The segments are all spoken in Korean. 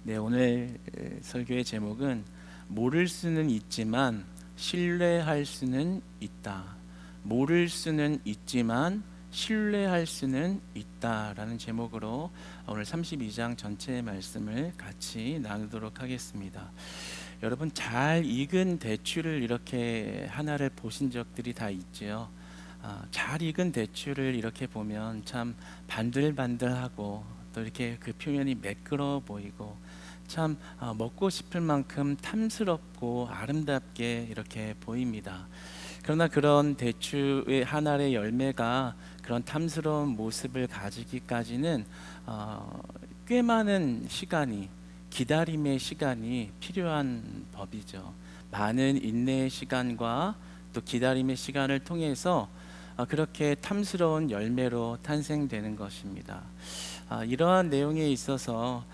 네, 오늘 설교의 제목은 모를 수는 있지만 신뢰할 수는 있다. 모를 수는 있지만 신뢰할 수는 있다라는 제목으로 오늘 32장 전체의 말씀을 같이 나누도록 하겠습니다. 여러분, 잘 익은 대추를 이렇게 하나를 보신 적들이 다 있지요. 잘 익은 대추를 이렇게 보면 참 반들반들하고 또 이렇게 그 표면이 매끄러워 보이고 참 먹고 싶을 만큼 탐스럽고 아름답게 이렇게 보입니다. 그러나 그런 대추의 한 알의 열매가 그런 탐스러운 모습을 가지기까지는 꽤 많은 시간이, 기다림의 시간이 필요한 법이죠. 많은 인내의 시간과 또 기다림의 시간을 통해서 그렇게 탐스러운 열매로 탄생되는 것입니다. 이러한 내용에 있어서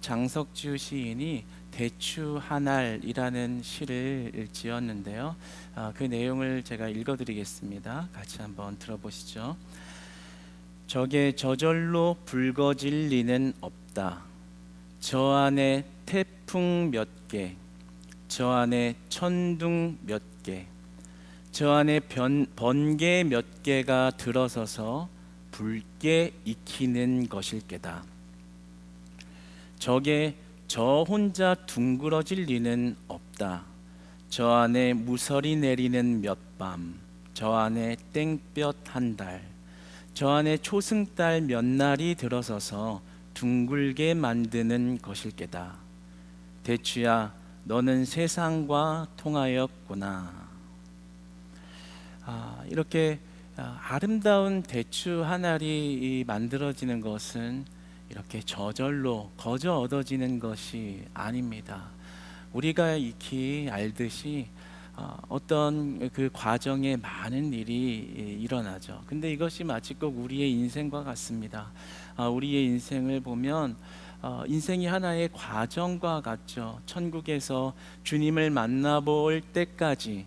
장석주 시인이 대추 한 알이라는 시를 지었는데요. 그 내용을 제가 읽어드리겠습니다. 같이 한번 들어보시죠. 적에 저절로 붉어질 리는 없다. 저 안에 태풍 몇 개, 저 안에 천둥 몇 개, 저 안에 번개 몇 개가 들어서서 붉게 익히는 것일 게다. 적에 저 혼자 둥그러질 리는 없다. 저 안에 무설이 내리는 몇 밤, 저 안에 땡볕 한 달, 저 안에 초승달 몇 날이 들어서서 둥글게 만드는 것일 게다. 대추야, 너는 세상과 통하였구나. 이렇게 아름다운 대추 한 알이 만들어지는 것은 이렇게 저절로 거저 얻어지는 것이 아닙니다. 우리가 익히 알듯이 어떤 그 과정에 많은 일이 일어나죠. 근데 이것이 마치 꼭 우리의 인생과 같습니다. 우리의 인생을 보면 인생이 하나의 과정과 같죠. 천국에서 주님을 만나볼 때까지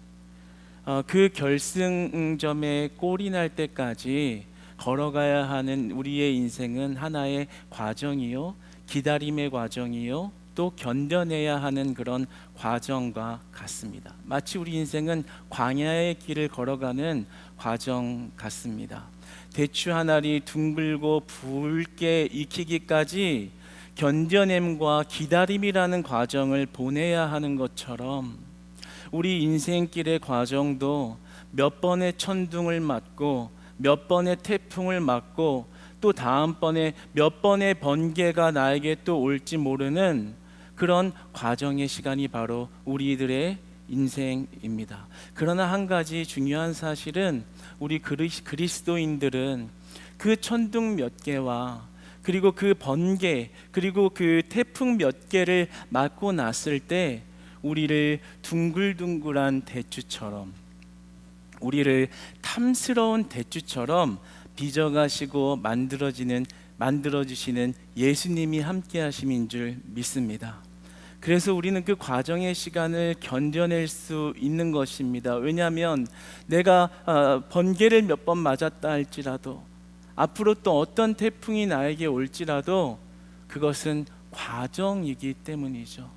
그 결승점에 골이 날 때까지 걸어가야 하는 우리의 인생은 하나의 과정이요, 기다림의 과정이요, 또 견뎌내야 하는 그런 과정과 같습니다. 마치 우리 인생은 광야의 길을 걸어가는 과정 같습니다. 대추 한 알이 둥글고 붉게 익히기까지 견뎌냄과 기다림이라는 과정을 보내야 하는 것처럼 우리 인생길의 과정도 몇 번의 천둥을 맞고 몇 번의 태풍을 맞고 또 다음번에 몇 번의 번개가 나에게 또 올지 모르는 그런 과정의 시간이 바로 우리들의 인생입니다. 그러나 한 가지 중요한 사실은 우리 그리스도인들은 그 천둥 몇 개와 그리고 그 번개 그리고 그 태풍 몇 개를 맞고 났을 때 우리를 둥글둥글한 대추처럼, 우리를 탐스러운 대추처럼 빚어가시고 만들어주시는 예수님이 함께 하심인 줄 믿습니다. 그래서 우리는 그 과정의 시간을 견뎌낼 수 있는 것입니다. 왜냐하면 내가 번개를 몇 번 맞았다 할지라도, 앞으로 또 어떤 태풍이 나에게 올지라도 그것은 과정이기 때문이죠.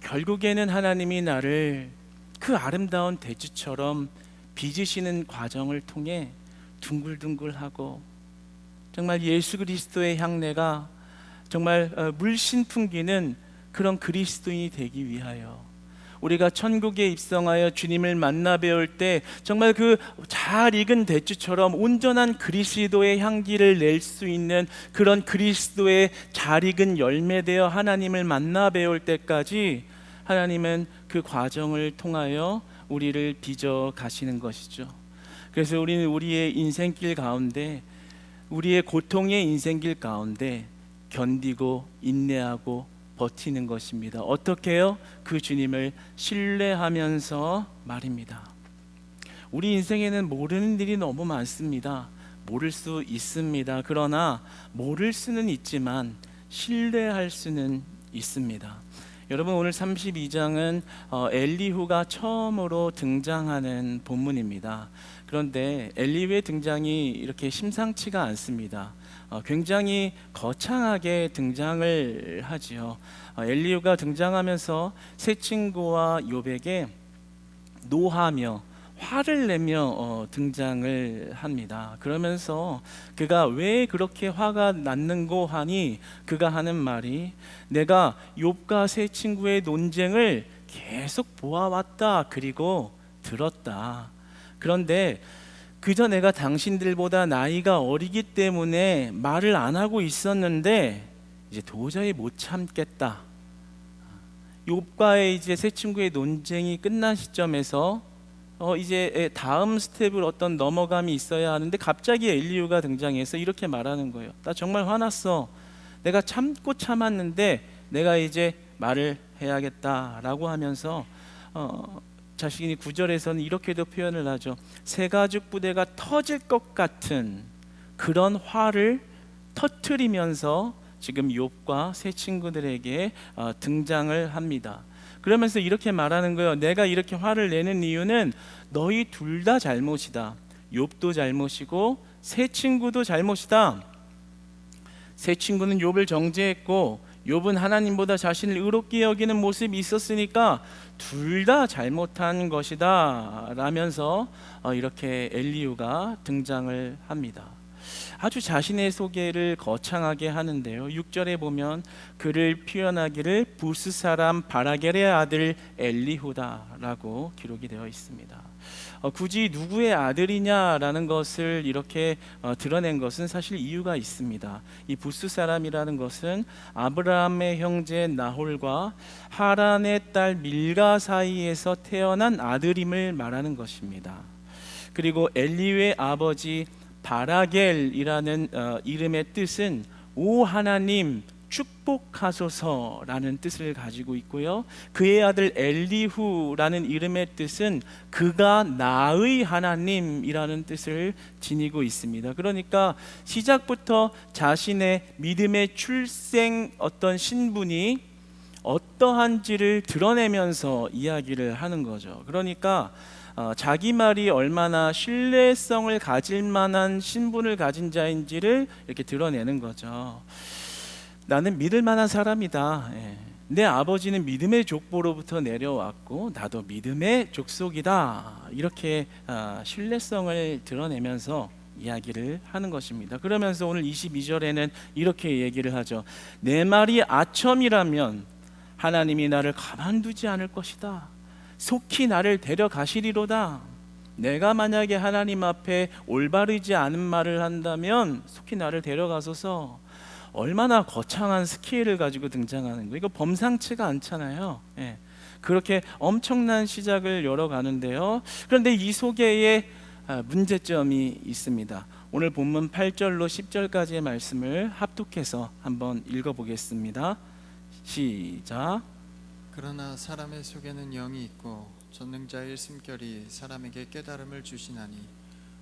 결국에는 하나님이 나를 그 아름다운 대추처럼 빚으시는 과정을 통해 둥글둥글하고 정말 예수 그리스도의 향내가 정말 물씬 풍기는 그런 그리스도인이 되기 위하여 우리가 천국에 입성하여 주님을 만나 배울 때 정말 그 잘 익은 대추처럼 온전한 그리스도의 향기를 낼 수 있는 그런 그리스도의 잘 익은 열매되어 하나님을 만나 배울 때까지 하나님은 그 과정을 통하여 우리를 빚어 가시는 것이죠. 그래서 우리는 우리의 인생길 가운데, 우리의 고통의 인생길 가운데 견디고 인내하고 버티는 것입니다. 어떻게 해요? 그 주님을 신뢰하면서 말입니다. 우리 인생에는 모르는 일이 너무 많습니다. 모를 수 있습니다. 그러나 모를 수는 있지만 신뢰할 수는 있습니다. 여러분, 오늘 32장은 엘리후가 처음으로 등장하는 본문입니다. 그런데 엘리후의 등장이 이렇게 심상치가 않습니다. 굉장히 거창하게 등장을 하지요. 엘리후가 등장하면서 세 친구와 욥에게 노하며 화를 내며 등장을 합니다. 그러면서 그가 왜 그렇게 화가 났는고 하니 그가 하는 말이 내가 욥과 세 친구의 논쟁을 계속 보아왔다. 그리고 들었다. 그런데 그저 내가 당신들보다 나이가 어리기 때문에 말을 안 하고 있었는데 이제 도저히 못 참겠다. 욥과의 이제 세 친구의 논쟁이 끝난 시점에서 이제 다음 스텝을 어떤 넘어감이 있어야 하는데 갑자기 엘리후가 등장해서 이렇게 말하는 거예요. 나 정말 화났어. 내가 참고 참았는데 내가 이제 말을 해야겠다라고 하면서 자신이 9절에서는 이렇게도 표현을 하죠. 새가죽 부대가 터질 것 같은 그런 화를 터뜨리면서 지금 욥과 세 친구들에게 등장을 합니다. 그러면서 이렇게 말하는 거예요. 내가 이렇게 화를 내는 이유는 너희 둘 다 잘못이다. 욥도 잘못이고 세 친구도 잘못이다. 세 친구는 욥을 정죄했고 욥은 하나님보다 자신을 의롭게 여기는 모습이 있었으니까 둘 다 잘못한 것이다 라면서 이렇게 엘리후가 등장을 합니다. 아주 자신의 소개를 거창하게 하는데요. 6절에 보면 그를 표현하기를 부스 사람 바라겔의 아들 엘리후다라고 기록이 되어 있습니다. 굳이 누구의 아들이냐라는 것을 이렇게 드러낸 것은 사실 이유가 있습니다. 이 부스 사람이라는 것은 아브라함의 형제 나홀과 하란의 딸 밀가 사이에서 태어난 아들임을 말하는 것입니다. 그리고 엘리후의 아버지 바라겔이라는 이름의 뜻은 오 하나님 축복하소서라는 뜻을 가지고 있고요. 그의 아들 엘리후라는 이름의 뜻은 그가 나의 하나님이라는 뜻을 지니고 있습니다. 그러니까 시작부터 자신의 믿음의 출생 어떤 신분이 어떠한지를 드러내면서 이야기를 하는 거죠. 그러니까 자기 말이 얼마나 신뢰성을 가질 만한 신분을 가진 자인지를 이렇게 드러내는 거죠. 나는 믿을 만한 사람이다. 내 아버지는 믿음의 족보로부터 내려왔고 나도 믿음의 족속이다. 이렇게 신뢰성을 드러내면서 이야기를 하는 것입니다. 그러면서 오늘 22절에는 이렇게 얘기를 하죠. 내 말이 아첨이라면 하나님이 나를 가만두지 않을 것이다. 속히 나를 데려가시리로다. 내가 만약에 하나님 앞에 올바르지 않은 말을 한다면 속히 나를 데려가소서. 얼마나 거창한 스케일을 가지고 등장하는 거예요. 이거 범상치가 않잖아요. 그렇게 엄청난 시작을 열어가는데요. 그런데 이 소개에 문제점이 있습니다. 오늘 본문 8절로 10절까지의 말씀을 합독해서 한번 읽어보겠습니다. 시작. 그러나 사람의 속에는 영이 있고 전능자의 숨결이 사람에게 깨달음을 주시나니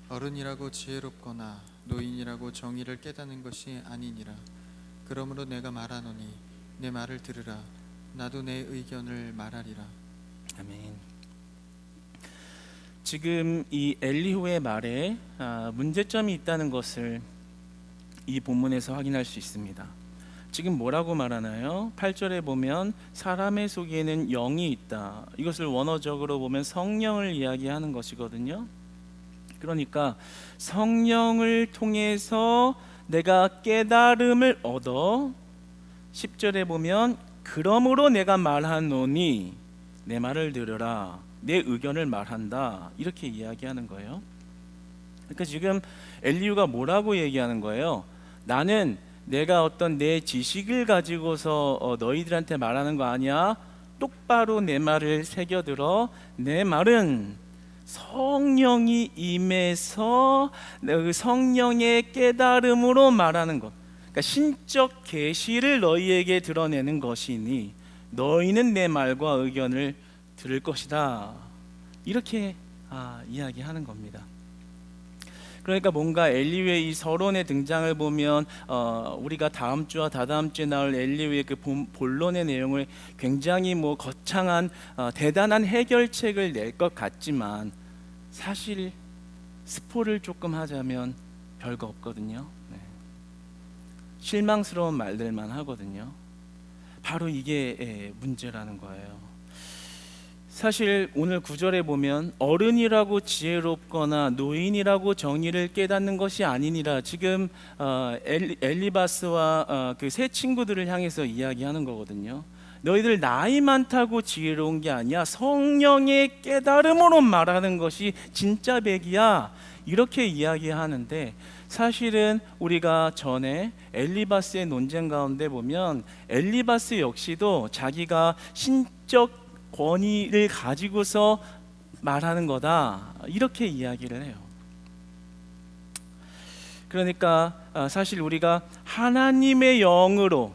어른이라고 지혜롭거나 노인이라고 정의를 깨닫는 것이 아니니라. 그러므로 내가 말하노니 내 말을 들으라. 나도 내 의견을 말하리라. 아멘. 지금 이 엘리후의 말에 문제점이 있다는 것을 이 본문에서 확인할 수 있습니다. 지금 뭐라고 말하나요? 8절에 보면 사람의 속에는 영이 있다. 이것을 원어적으로 보면 성령을 이야기하는 것이거든요. 그러니까 성령을 통해서 내가 깨달음을 얻어 10절에 보면 그러므로 내가 말하노니 내 말을 들으라. 내 의견을 말한다. 이렇게 이야기하는 거예요. 그러니까 지금 엘리후가 뭐라고 얘기하는 거예요? 나는 내가 어떤 내 지식을 가지고서 너희들한테 말하는 거 아니야. 똑바로 내 말을 새겨들어. 내 말은 성령이 임해서 그 성령의 깨달음으로 말하는 것. 그러니까 신적 계시를 너희에게 드러내는 것이니 너희는 내 말과 의견을 들을 것이다. 이렇게 이야기하는 겁니다. 그러니까 뭔가 엘리후의 이 서론의 등장을 보면 우리가 다음 주와 다다음 주에 나올 엘리후의 그 본론의 내용을 굉장히 거창한 대단한 해결책을 낼 것 같지만 사실 스포를 조금 하자면 별거 없거든요. 실망스러운 말들만 하거든요. 바로 이게 문제라는 거예요. 사실 오늘 구절에 보면 어른이라고 지혜롭거나 노인이라고 정의를 깨닫는 것이 아니니라, 지금 엘리바스와 그 세 친구들을 향해서 이야기하는 거거든요. 너희들 나이 많다고 지혜로운 게 아니야, 성령의 깨달음으로 말하는 것이 진짜 백이야, 이렇게 이야기하는데, 사실은 우리가 전에 엘리바스의 논쟁 가운데 보면 엘리바스 역시도 자기가 신적 권위를 가지고서 말하는 거다, 이렇게 이야기를 해요. 그러니까 사실 우리가 하나님의 영으로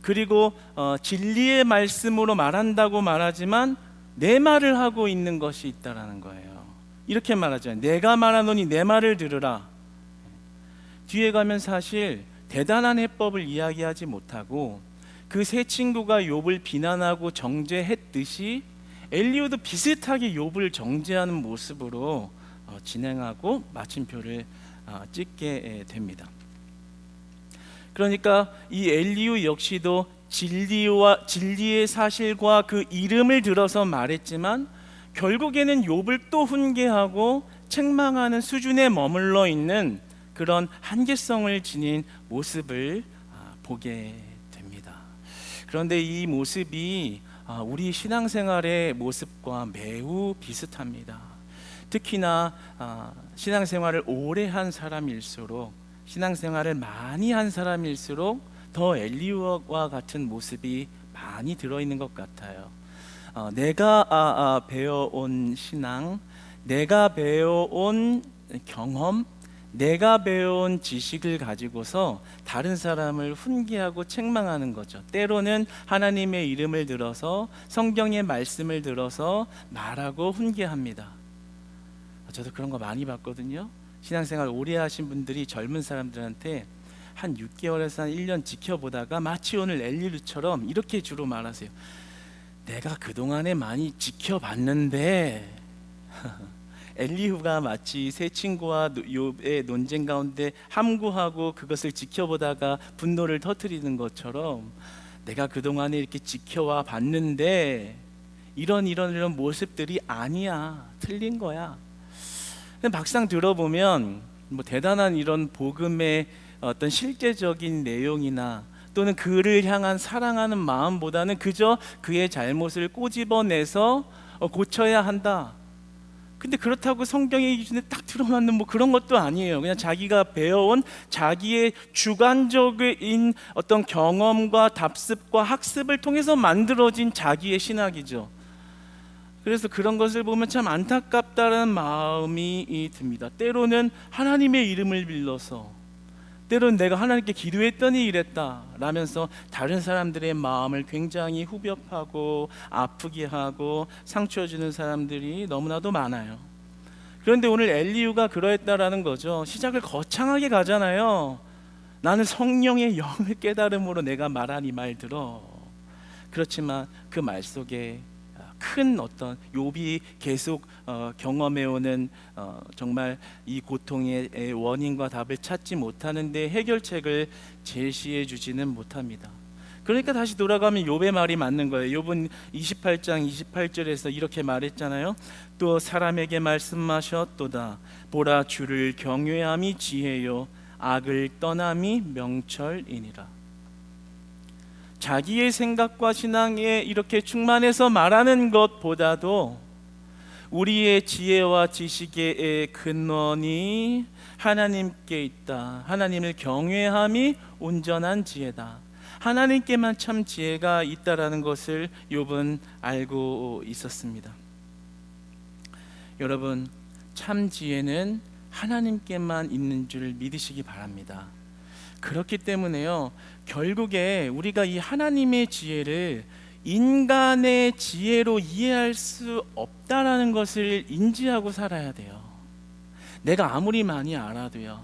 그리고 진리의 말씀으로 말한다고 말하지만 내 말을 하고 있는 것이 있다라는 거예요. 이렇게 말하죠. 내가 말하노니 내 말을 들으라. 뒤에 가면 사실 대단한 해법을 이야기하지 못하고 그 세 친구가 욥을 비난하고 정죄했듯이 엘리후도 비슷하게 욥을 정죄하는 모습으로 진행하고 마침표를 찍게 됩니다. 그러니까 이 엘리후 역시도 진리의 사실과 그 이름을 들어서 말했지만 결국에는 욥을 또 훈계하고 책망하는 수준에 머물러 있는 그런 한계성을 지닌 모습을 보게 됩니다. 그런데 이 모습이 우리 신앙생활의 모습과 매우 비슷합니다. 특히나 신앙생활을 오래 한 사람일수록, 신앙생활을 많이 한 사람일수록 더 엘리후와 같은 모습이 많이 들어있는 것 같아요. 내가 배워온 신앙, 내가 배워온 경험, 내가 배운 지식을 가지고서 다른 사람을 훈계하고 책망하는 거죠. 때로는 하나님의 이름을 들어서 성경의 말씀을 들어서 말하고 훈계합니다. 저도 그런 거 많이 봤거든요. 신앙생활 오래 하신 분들이 젊은 사람들한테 한 6개월에서 한 1년 지켜보다가 마치 오늘 엘리후처럼 이렇게 주로 말하세요. 내가 그동안에 많이 지켜봤는데 엘리후가 마치 세 친구와 욥의 논쟁 가운데 함구하고 그것을 지켜보다가 분노를 터뜨리는 것처럼 내가 그동안에 이렇게 지켜와 봤는데 이런 모습들이 아니야, 틀린 거야. 근데 막상 들어보면 뭐 대단한 이런 복음의 어떤 실제적인 내용이나 또는 그를 향한 사랑하는 마음보다는 그저 그의 잘못을 꼬집어내서 고쳐야 한다. 근데 그렇다고 성경의 기준에 딱 들어맞는 뭐 그런 것도 아니에요. 그냥 자기가 배워온 자기의 주관적인 어떤 경험과 답습과 학습을 통해서 만들어진 자기의 신학이죠. 그래서 그런 것을 보면 참 안타깝다는 마음이 듭니다. 때로는 하나님의 이름을 빌려서, 때로는 내가 하나님께 기도했더니 이랬다 라면서 다른 사람들의 마음을 굉장히 후벼파고 아프게 하고 상처 주는 사람들이 너무나도 많아요. 그런데 오늘 엘리후가 그러했다라는 거죠. 시작을 거창하게 가잖아요. 나는 성령의 영을 깨달음으로 내가 말하니 말 들어. 그렇지만 그 말 속에 큰 어떤 욥이 계속 경험해오는 정말 이 고통의 원인과 답을 찾지 못하는데 해결책을 제시해 주지는 못합니다. 그러니까 다시 돌아가면 욥의 말이 맞는 거예요. 욥은 28장 28절에서 이렇게 말했잖아요. 또 사람에게 말씀하셨도다. 보라, 주를 경외함이 지혜요 악을 떠남이 명철이니라. 자기의 생각과 신앙에 이렇게 충만해서 말하는 것보다도 우리의 지혜와 지식의 근원이 하나님께 있다. 하나님을 경외함이 온전한 지혜다. 하나님께만 참 지혜가 있다라는 것을 욥은 알고 있었습니다. 여러분, 참 지혜는 하나님께만 있는 줄 믿으시기 바랍니다. 그렇기 때문에요, 결국에 우리가 이 하나님의 지혜를 인간의 지혜로 이해할 수 없다라는 것을 인지하고 살아야 돼요. 내가 아무리 많이 알아도요,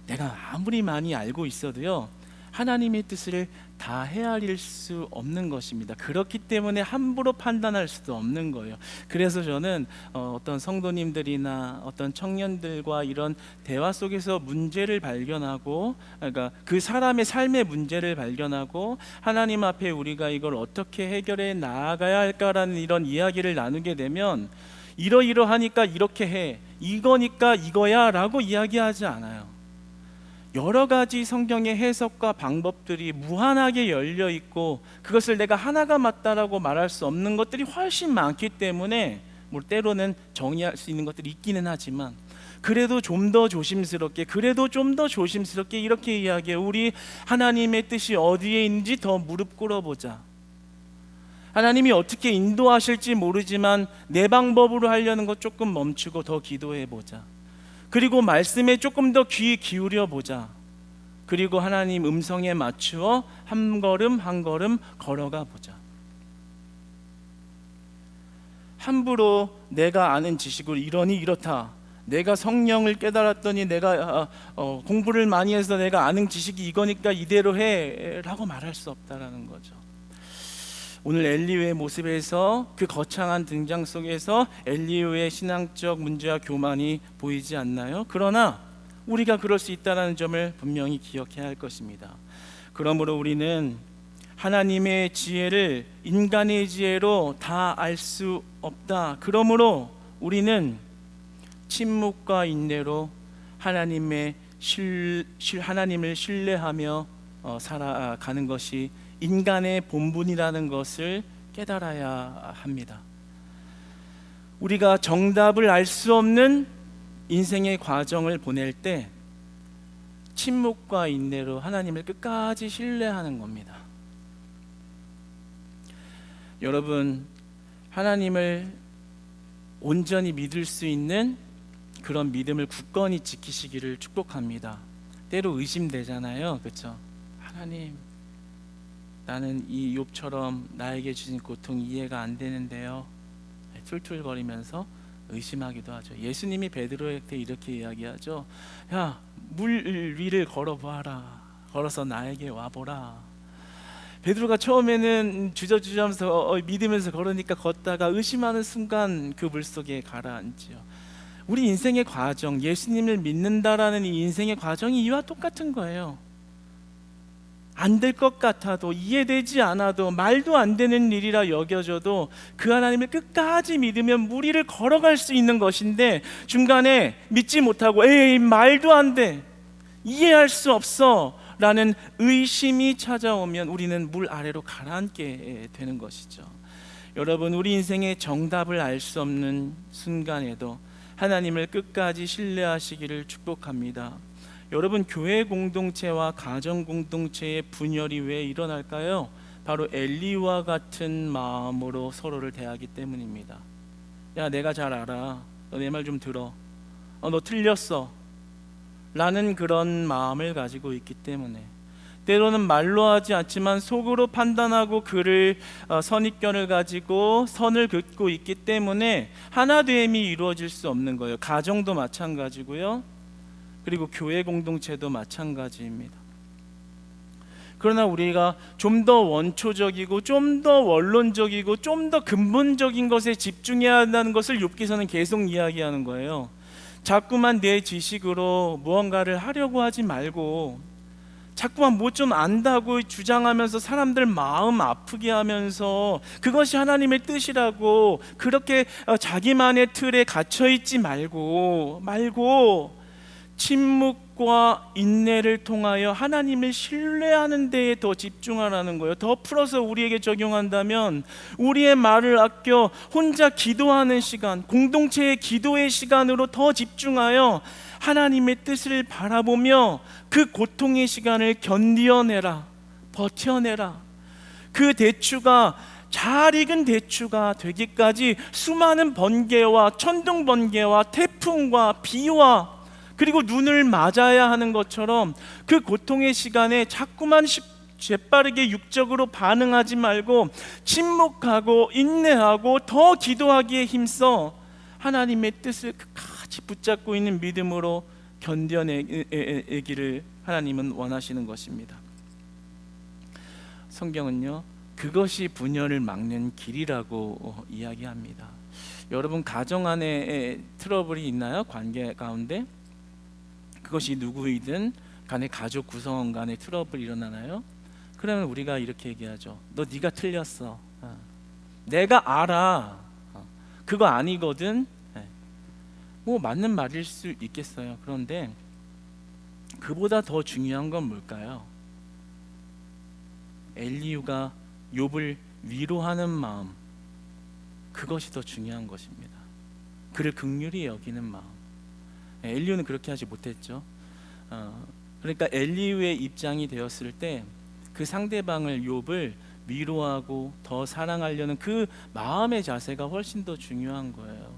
내가 아무리 많이 알고 있어도요, 하나님의 뜻을 다 헤아릴 수 없는 것입니다. 그렇기 때문에 함부로 판단할 수도 없는 거예요. 그래서 저는 어떤 성도님들이나 어떤 청년들과 이런 대화 속에서 문제를 발견하고, 그러니까 그 사람의 삶의 문제를 발견하고 하나님 앞에 우리가 이걸 어떻게 해결해 나아가야 할까라는 이런 이야기를 나누게 되면, 이러이러하니까 이렇게 해, 이거니까 이거야 라고 이야기하지 않아요. 여러 가지 성경의 해석과 방법들이 무한하게 열려 있고, 그것을 내가 하나가 맞다라고 말할 수 없는 것들이 훨씬 많기 때문에, 뭐 때로는 정의할 수 있는 것들이 있기는 하지만, 그래도 좀 더 조심스럽게, 이렇게 이야기해. 우리 하나님의 뜻이 어디에 있는지 더 무릎 꿇어보자. 하나님이 어떻게 인도하실지 모르지만 내 방법으로 하려는 것 조금 멈추고 더 기도해보자. 그리고 말씀에 조금 더 귀 기울여 보자. 그리고 하나님 음성에 맞추어 한 걸음 한 걸음 걸어가 보자. 함부로 내가 아는 지식으로 이러니 이렇다, 내가 성령을 깨달았더니 내가 공부를 많이 해서 내가 아는 지식이 이거니까 이대로 해 라고 말할 수 없다라는 거죠. 오늘 엘리후의 모습에서, 그 거창한 등장 속에서 엘리후의 신앙적 문제와 교만이 보이지 않나요? 그러나 우리가 그럴 수 있다는 점을 분명히 기억해야 할 것입니다. 그러므로 우리는 하나님의 지혜를 인간의 지혜로 다 알 수 없다. 그러므로 우리는 침묵과 인내로 하나님을 신뢰하며 살아가는 것이 인간의 본분이라는 것을 깨달아야 합니다. 우리가 정답을 알 수 없는 인생의 과정을 보낼 때 침묵과 인내로 하나님을 끝까지 신뢰하는 겁니다. 여러분, 하나님을 온전히 믿을 수 있는 그런 믿음을 굳건히 지키시기를 축복합니다. 때로 의심되잖아요, 그렇죠? 하나님, 나는 이 욥처럼 나에게 주신 고통 이해가 안 되는데요. 툴툴거리면서 의심하기도 하죠. 예수님이 베드로에게 이렇게 이야기하죠. 야, 물 위를 걸어보아라. 걸어서 나에게 와보라. 베드로가 처음에는 주저주저하면서 믿으면서 걸으니까 걷다가 의심하는 순간 그 물속에 가라앉지요. 우리 인생의 과정, 예수님을 믿는다라는 이 인생의 과정이 이와 똑같은 거예요. 안 될 것 같아도, 이해되지 않아도, 말도 안 되는 일이라 여겨져도 그 하나님을 끝까지 믿으면 무리를 걸어갈 수 있는 것인데, 중간에 믿지 못하고 에이 말도 안 돼, 이해할 수 없어 라는 의심이 찾아오면 우리는 물 아래로 가라앉게 되는 것이죠. 여러분, 우리 인생의 정답을 알 수 없는 순간에도 하나님을 끝까지 신뢰하시기를 축복합니다. 여러분, 교회 공동체와 가정 공동체의 분열이 왜 일어날까요? 바로 엘리와 같은 마음으로 서로를 대하기 때문입니다. 야, 내가 잘 알아, 너 내 말 좀 들어, 너 틀렸어 라는 그런 마음을 가지고 있기 때문에, 때로는 말로 하지 않지만 속으로 판단하고 그를 선입견을 가지고 선을 긋고 있기 때문에 하나됨이 이루어질 수 없는 거예요. 가정도 마찬가지고요, 그리고 교회 공동체도 마찬가지입니다. 그러나 우리가 좀 더 원초적이고 좀 더 원론적이고 좀 더 근본적인 것에 집중해야 한다는 것을 욥기서는 계속 이야기하는 거예요. 자꾸만 내 지식으로 무언가를 하려고 하지 말고, 자꾸만 뭐 좀 안다고 주장하면서 사람들 마음 아프게 하면서 그것이 하나님의 뜻이라고 그렇게 자기만의 틀에 갇혀있지 말고 침묵과 인내를 통하여 하나님을 신뢰하는 데에 더 집중하라는 거예요. 더 풀어서 우리에게 적용한다면, 우리의 말을 아껴 혼자 기도하는 시간, 공동체의 기도의 시간으로 더 집중하여 하나님의 뜻을 바라보며 그 고통의 시간을 견디어내라, 버텨내라. 그 대추가, 잘 익은 대추가 되기까지 수많은 번개와 천둥 번개와 태풍과 비와 그리고 눈을 맞아야 하는 것처럼 그 고통의 시간에 자꾸만 재빠르게 육적으로 반응하지 말고 침묵하고 인내하고 더 기도하기에 힘써 하나님의 뜻을 끝까지 붙잡고 있는 믿음으로 견뎌내기를 하나님은 원하시는 것입니다. 성경은요, 그것이 분열을 막는 길이라고 이야기합니다. 여러분, 가정 안에 트러블이 있나요? 관계 가운데? 그것이 누구이든 간에 가족 구성원 간에 트러블이 일어나나요? 그러면 우리가 이렇게 얘기하죠. 너 네가 틀렸어. 내가 알아. 그거 아니거든. 뭐 맞는 말일 수 있겠어요. 그런데 그보다 더 중요한 건 뭘까요? 엘리후가 욥을 위로하는 마음, 그것이 더 중요한 것입니다. 그를 긍휼히 여기는 마음. 엘리후는 그렇게 하지 못했죠. 그러니까 엘리후의 입장이 되었을 때 그 상대방을, 욥을 위로하고 더 사랑하려는 그 마음의 자세가 훨씬 더 중요한 거예요.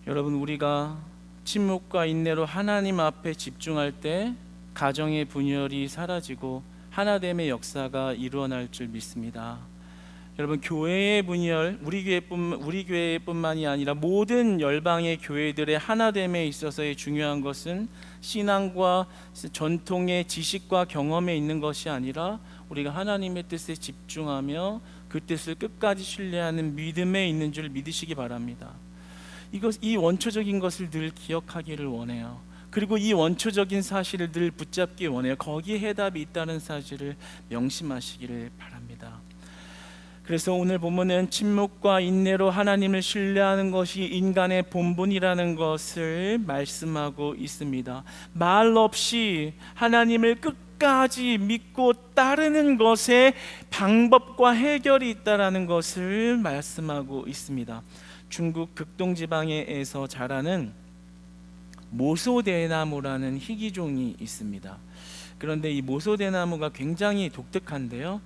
여러분, 우리가 침묵과 인내로 하나님 앞에 집중할 때 가정의 분열이 사라지고 하나됨의 역사가 일어날 줄 믿습니다. 여러분, 교회의 분열, 우리 교회뿐만이 아니라 모든 열방의 교회들의 하나됨에 있어서의 중요한 것은 신앙과 전통의 지식과 경험에 있는 것이 아니라 우리가 하나님의 뜻에 집중하며 그 뜻을 끝까지 신뢰하는 믿음에 있는 줄 믿으시기 바랍니다. 이 원초적인 것을 늘 기억하기를 원해요. 그리고 이 원초적인 사실을 늘 붙잡기 원해요. 거기에 해답이 있다는 사실을 명심하시기를 바랍니다. 그래서 오늘 본문은 침묵과 인내로 하나님을 신뢰하는 것이 인간의 본분이라는 것을 말씀하고 있습니다. 말 없이 하나님을 끝까지 믿고 따르는 것에 방법과 해결이 있다는 것을 말씀하고 있습니다. 중국 극동지방에서 자라는 모소대나무라는 희귀종이 있습니다. 그런데 이 모소대나무가 굉장히 독특한데요,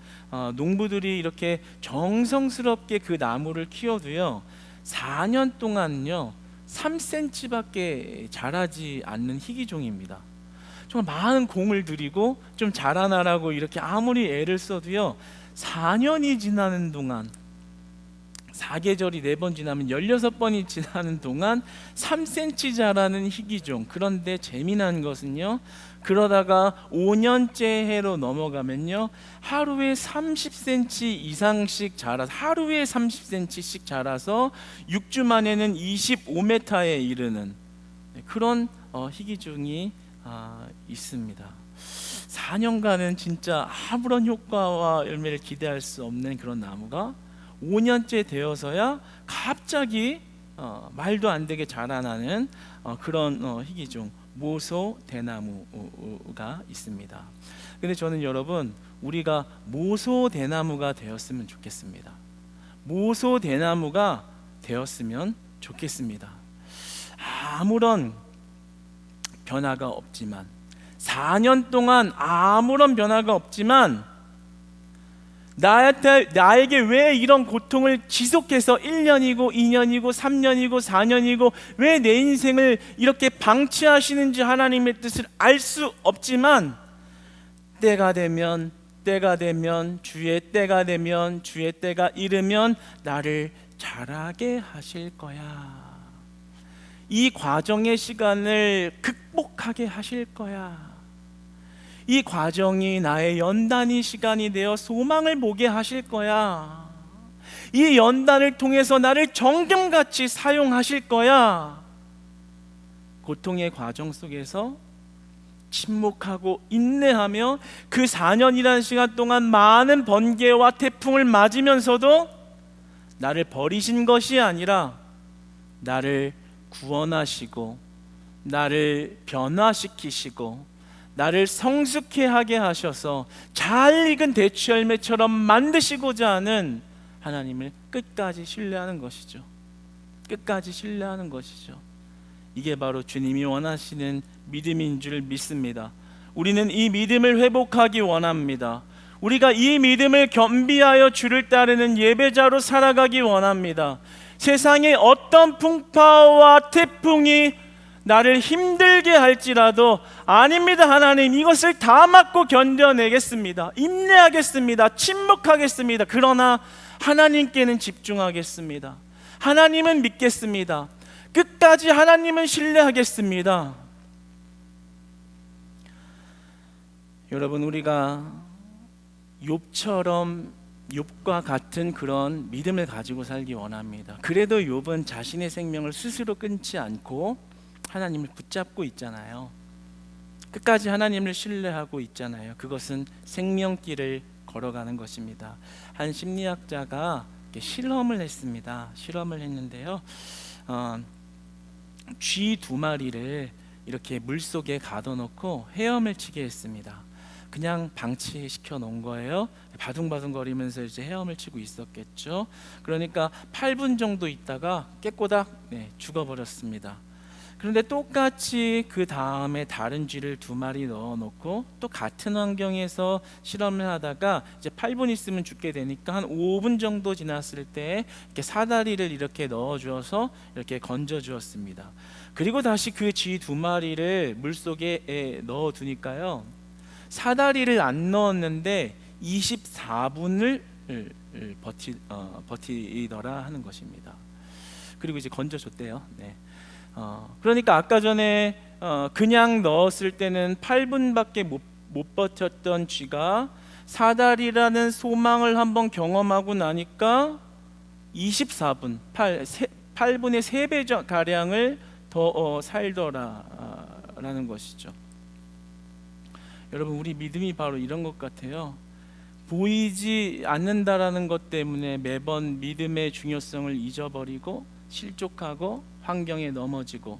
농부들이 이렇게 정성스럽게 그 나무를 키워도요 4년 동안요 3cm밖에 자라지 않는 희귀종입니다. 정말 많은 공을 들이고 좀 자라나라고 이렇게 아무리 애를 써도요 4년이 지나는 동안, 4계절이 4번 지나면 16번이 지나는 동안 3cm 자라는 희귀종. 그런데 재미난 것은요, 그러다가 5년째 해로 넘어가면요 하루에 30cm 이상씩 자라서, 하루에 30cm씩 자라서 6주 만에는 25m에 이르는 그런 희귀종이 있습니다. 4년간은 진짜 아무런 효과와 열매를 기대할 수 없는 그런 나무가 5년째 되어서야 갑자기 말도 안 되게 자라나는 그런 희귀종 모소대나무가 있습니다. 근데 저는 여러분, 우리가 모소대나무가 되었으면 좋겠습니다. 모소대나무가 되었으면 좋겠습니다. 아무런 변화가 없지만, 4년 동안 아무런 변화가 없지만 나에게 왜 이런 고통을 지속해서 1년이고 2년이고 3년이고 4년이고 왜 내 인생을 이렇게 방치하시는지 하나님의 뜻을 알 수 없지만, 때가 되면 주의 때가 되면 주의 때가 이르면 나를 자라게 하실 거야. 이 과정의 시간을 극복하게 하실 거야. 이 과정이 나의 연단의 시간이 되어 소망을 보게 하실 거야. 이 연단을 통해서 나를 정금같이 사용하실 거야. 고통의 과정 속에서 침묵하고 인내하며 그 4년이라는 시간 동안 많은 번개와 태풍을 맞으면서도 나를 버리신 것이 아니라 나를 구원하시고 나를 변화시키시고 나를 성숙해 하게 하셔서 잘 익은 대추 열매처럼 만드시고자 하는 하나님을 끝까지 신뢰하는 것이죠. 끝까지 신뢰하는 것이죠. 이게 바로 주님이 원하시는 믿음인 줄 믿습니다. 우리는 이 믿음을 회복하기 원합니다. 우리가 이 믿음을 겸비하여 주를 따르는 예배자로 살아가기 원합니다. 세상의 어떤 풍파와 태풍이 나를 힘들게 할지라도 아닙니다. 하나님, 이것을 다 맞고 견뎌내겠습니다. 인내하겠습니다. 침묵하겠습니다. 그러나 하나님께는 집중하겠습니다. 하나님은 믿겠습니다. 끝까지 하나님은 신뢰하겠습니다. 여러분, 우리가 욥과 같은 그런 믿음을 가지고 살기 원합니다. 그래도 욥은 자신의 생명을 스스로 끊지 않고 하나님을 붙잡고 있잖아요. 끝까지 하나님을 신뢰하고 있잖아요. 그것은 생명길을 걸어가는 것입니다. 한 심리학자가 실험을 했습니다. 실험을 했는데요, 쥐 2마리를 이렇게 물속에 가둬놓고 헤엄을 치게 했습니다. 그냥 방치시켜 놓은 거예요. 바둥바둥 거리면서 이제 헤엄을 치고 있었겠죠. 그러니까 8분 정도 있다가 깨꼬닥 죽어버렸습니다. 그런데 똑같이 그 다음에 다른 쥐를 2마리 넣어놓고 또 같은 환경에서 실험을 하다가 이제 8분 있으면 죽게 되니까 한 5분 정도 지났을 때 이렇게 사다리를 이렇게 넣어주어서 이렇게 건져주었습니다. 그리고 다시 그 쥐 2마리를 물속에 넣어두니까요, 사다리를 안 넣었는데 24분을 버티더라 하는 것입니다. 그리고 이제 건져줬대요. 그러니까 아까 전에 그냥 넣었을 때는 8분밖에 못 버텼던 쥐가 사다리라는 소망을 한번 경험하고 나니까 24분, 8분의 3배 가량을 더 살더라라는 것이죠. 여러분, 우리 믿음이 바로 이런 것 같아요. 보이지 않는다라는 것 때문에 매번 믿음의 중요성을 잊어버리고 실족하고 환경에 넘어지고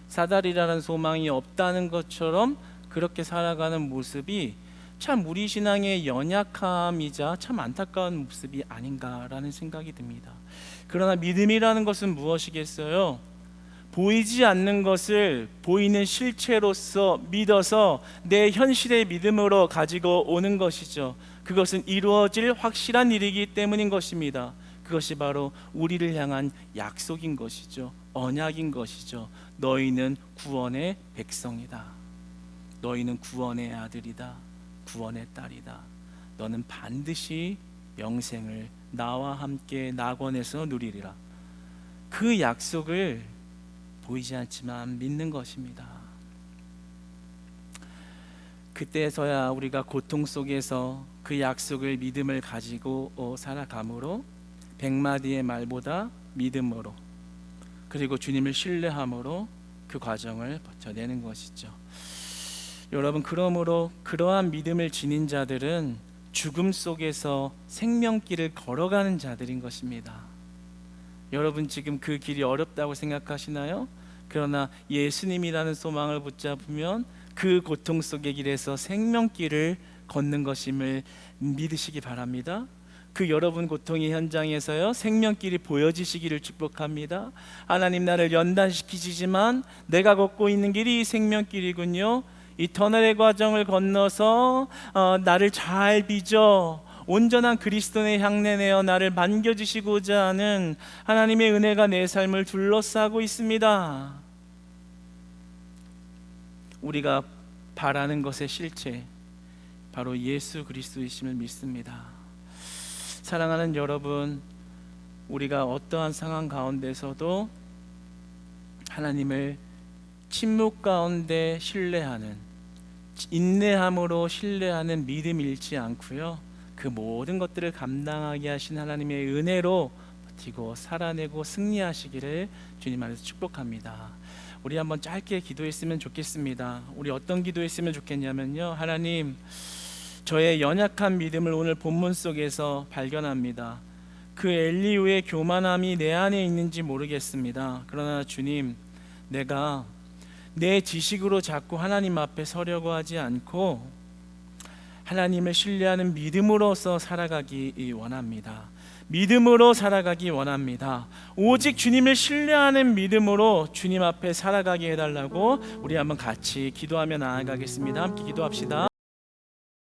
사다리라는 소망이 없다는 것처럼 그렇게 살아가는 모습이 참 우리 신앙의 연약함이자 참 안타까운 모습이 아닌가라는 생각이 듭니다. 그러나 믿음이라는 것은 무엇이겠어요? 보이지 않는 것을 보이는 실체로서 믿어서 내 현실의 믿음으로 가지고 오는 것이죠. 그것은 이루어질 확실한 일이기 때문인 것입니다. 그것이 바로 우리를 향한 약속인 것이죠. 언약인 것이죠. 너희는 구원의 백성이다. 너희는 구원의 아들이다. 구원의 딸이다. 너는 반드시 영생을 나와 함께 낙원에서 누리리라. 그 약속을 보이지 않지만 믿는 것입니다. 그때서야 우리가 고통 속에서 그 약속을 믿음을 가지고 살아가므로 100마디의 말보다 믿음으로, 그리고 주님을 신뢰함으로 그 과정을 버텨내는 것이죠. 여러분, 그러므로 그러한 믿음을 지닌 자들은 죽음 속에서 생명길을 걸어가는 자들인 것입니다. 여러분, 지금 그 길이 어렵다고 생각하시나요? 그러나 예수님이라는 소망을 붙잡으면 그 고통 속의 길에서 생명길을 걷는 것임을 믿으시기 바랍니다. 그 여러분 고통의 현장에서요, 생명길이 보여지시기를 축복합니다. 하나님, 나를 연단시키시지만 내가 걷고 있는 길이 생명길이군요. 이 터널의 과정을 건너서 나를 잘 빚어 온전한 그리스도의 향내내어 나를 반겨주시고자 하는 하나님의 은혜가 내 삶을 둘러싸고 있습니다. 우리가 바라는 것의 실체, 바로 예수 그리스도이심을 믿습니다. 사랑하는 여러분, 우리가 어떠한 상황 가운데서도 하나님을 침묵 가운데 신뢰하는, 인내함으로 신뢰하는 믿음 잃지 않고요, 그 모든 것들을 감당하게 하신 하나님의 은혜로 버티고 살아내고 승리하시기를 주님 안에서 축복합니다. 우리 한번 짧게 기도했으면 좋겠습니다. 우리 어떤 기도했으면 좋겠냐면요, 하나님, 저의 연약한 믿음을 오늘 본문 속에서 발견합니다. 그 엘리후의 교만함이 내 안에 있는지 모르겠습니다. 그러나 주님, 내가 내 지식으로 자꾸 하나님 앞에 서려고 하지 않고 하나님을 신뢰하는 믿음으로서 살아가기 원합니다. 믿음으로 살아가기 원합니다. 오직 주님을 신뢰하는 믿음으로 주님 앞에 살아가게 해달라고 우리 한번 같이 기도하며 나아가겠습니다. 함께 기도합시다.